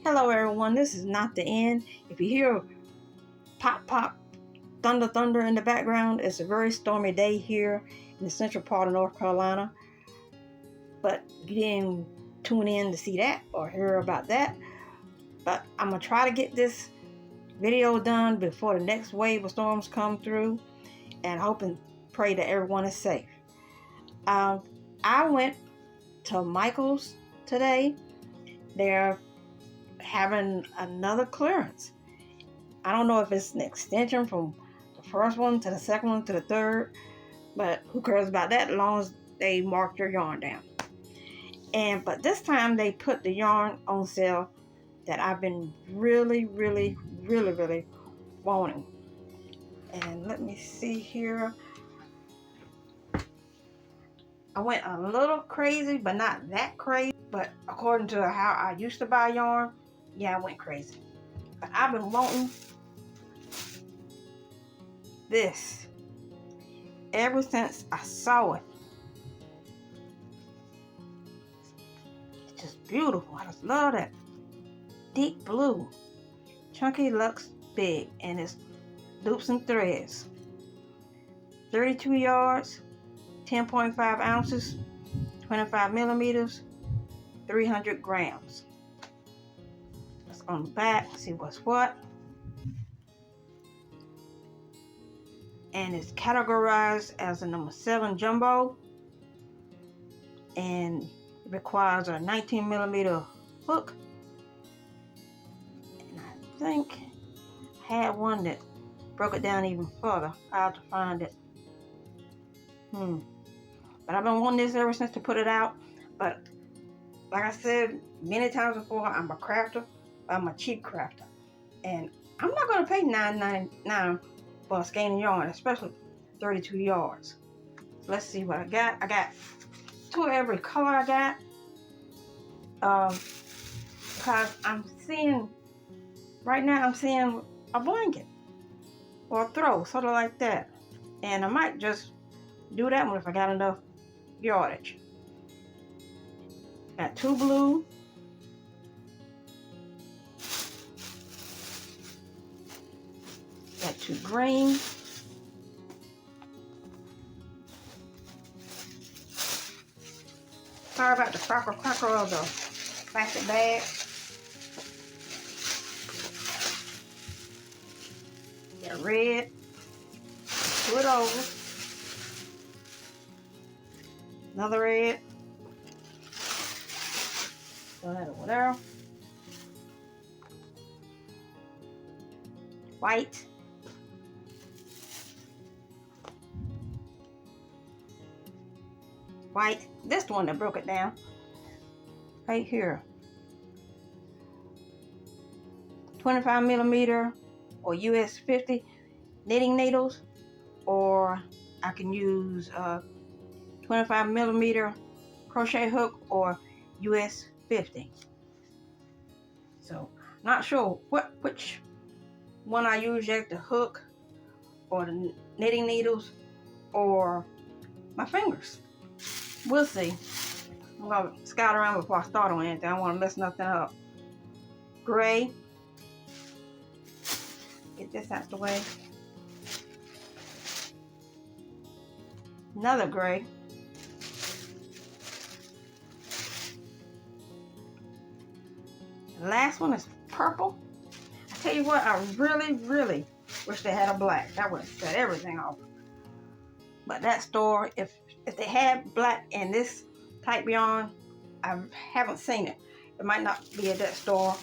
Hello everyone, this is not the end. If you hear pop pop, thunder in the background, it's a very stormy day here in the central part of North Carolina. But you didn't tune in to see that or hear about that. But I'm going to try to get this video done before the next wave of storms come through, and hope and pray that everyone is safe. I went to Michael's today. They're having another clearance. I don't know if it's an extension from the first one to the second one to the third, but who cares about that as long as they mark your yarn down. But this time they put the yarn on sale that I've been really wanting. And let me see here. I went a little crazy, but not that crazy. But according to how I used to buy yarn, yeah, I went crazy. But I've been wanting this ever since I saw it. It's just beautiful. I just love that deep blue. Chunky looks big, and it's loops and threads. 32 yards, 10.5 ounces, 25 millimeters, 300 grams. Let's go on the back, see what's what. And it's categorized as a number 7 jumbo, and it requires a 19 millimeter hook. And I think I had one that broke it down even further. I'll have to find it. But I've been wanting this ever since to put it out. But like I said many times before, I'm a crafter. I'm a cheap crafter, and I'm not going to pay $9.99 for a skein of yarn, especially 32 yards. So let's see what I got. I got 2 of every color I got. Because right now I'm seeing a blanket or a throw, sort of like that. And I might just do that one if I got enough yardage. Got 2 blue. Got 2 green. Sorry about the crackle of the plastic bag. Got red. 2 of those. Another red. Throw that over there. White. White. This one that broke it down. Right here. 25 millimeter or US 50 knitting needles, or I can use 25 millimeter crochet hook or US 50. So not sure which one I use yet, the hook or the knitting needles or my fingers. We'll see. I'm gonna scout around before I start on anything. I don't want to mess nothing up. Gray. Get this out the way. Another gray. The last one is purple. I tell you what, I really wish they had a black. That would set everything off. But that store, if they had black in this type yarn, I haven't seen it. It might not be at that store,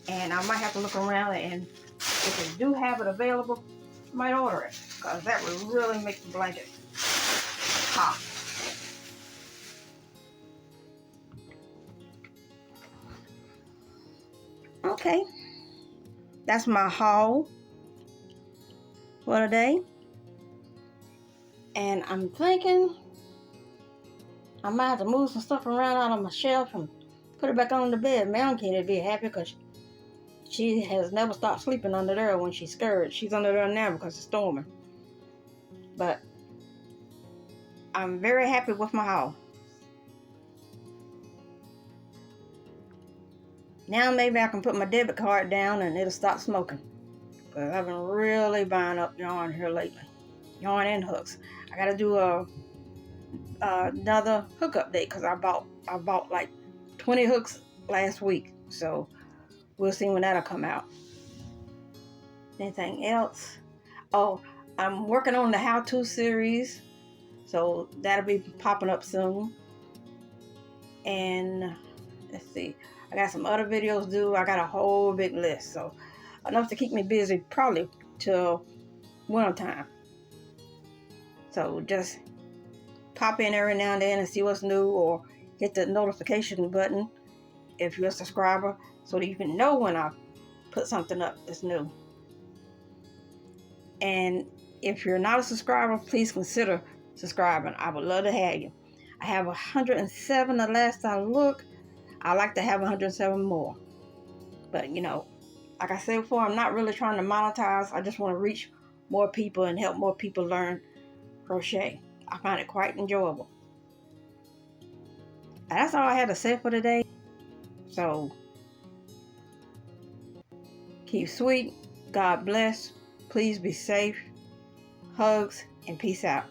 and I might have to look around, and if they do have it available, I might order it, because that would really make the blanket pop. Okay, that's my haul for today. And I'm thinking I might have to move some stuff around out on my shelf and put it back on the bed. Mom can't be happy because she has never stopped sleeping under there when she's scared. She's under there now because it's storming. But I'm very happy with my haul. Now maybe I can put my debit card down and it'll stop smoking. But I've been really buying up yarn here lately. Yarn and hooks. I gotta do another hook update because I bought like 20 hooks last week. So we'll see when that'll come out. Anything else? Oh, I'm working on the how-to series. So that'll be popping up soon. And let's see. I got some other videos due. I got a whole big list. So enough to keep me busy probably till winter time. So just pop in every now and then and see what's new, or hit the notification button if you're a subscriber so that you can know when I put something up that's new. And if you're not a subscriber, please consider subscribing. I would love to have you. I have 107 the last I looked. I like to have 107 more. But you know, like I said before, I'm not really trying to monetize. I just want to reach more people and help more people learn crochet. I find it quite enjoyable. That's all I had to say for today. So keep sweet. God bless. Please be safe. Hugs and peace out.